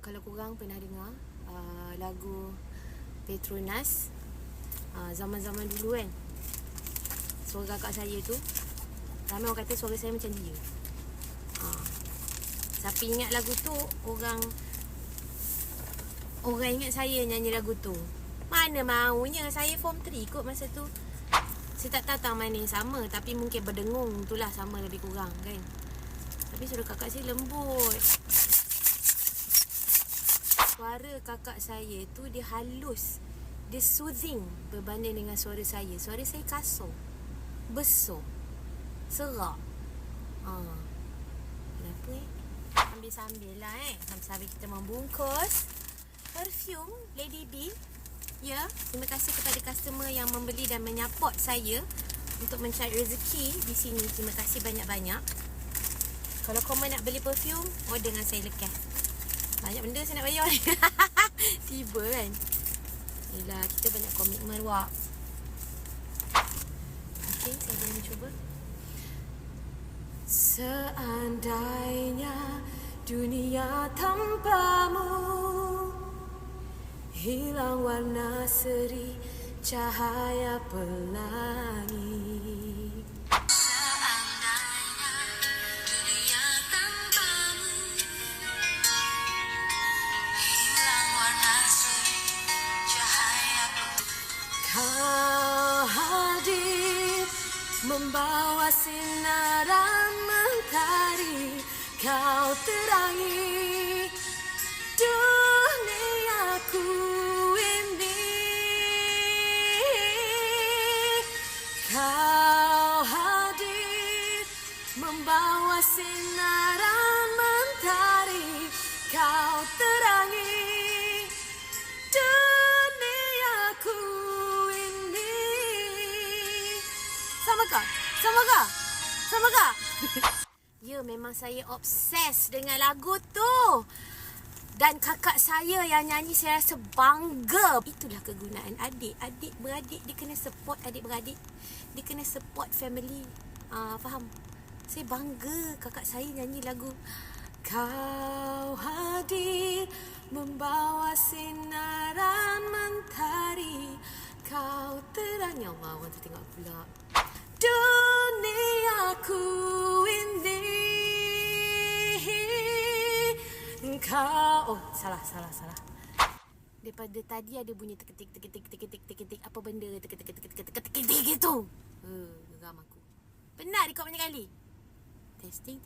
Kalau korang pernah dengar lagu Petronas zaman-zaman dulu kan, suara kakak saya tu, ramai orang kata suara saya macam dia. Siapa ingat lagu tu, orang ingat saya nyanyi lagu tu. Mana maunya, saya form 3 kot masa tu. Saya tak tahu mana yang sama, tapi mungkin berdengung tu lah sama lebih kurang kan. Tapi suara kakak saya lembut. Suara kakak saya tu dia halus, dia soothing berbanding dengan suara saya. Suara saya kasar, besar, serak. Kenapa Sambil-sambil lah sambil kita membungkus perfume Lady B. Ya, terima kasih kepada customer yang membeli dan menyupport saya untuk mencari rezeki di sini. Terima kasih banyak-banyak. Kalau korang nak beli perfume, order dengan saya lekas. Banyak benda saya nak bayar. Tiba kan. Yelah, kita banyak komitmen wak. Okay, saya boleh mencuba. Seandainya dunia tanpamu hilang warna seri cahaya pelangi. Seandainya dunia tanpamu hilang warna seri cahaya pelangi. Kau hadir membawa sinaran mentari, kau terangi duniaku ini. Kau hadir membawa sinaran mentari, kau terangi duniaku ini. Sama kah? Ya, memang saya obses dengan lagu tu. Dan kakak saya yang nyanyi, saya rasa bangga. Itulah kegunaan adik. Adik-beradik, dia kena support adik-beradik. Dia kena support family. Faham? Saya bangga kakak saya nyanyi lagu Kau hadir membawa sinaran mentari, kau terang. Ya Allah, orang tu tengok pula. Duniaku ini. Kau, salah. Daripada tadi ada bunyi teketik apa benda teketik gitu. Geram aku. Penat rekod banyak kali. Testing.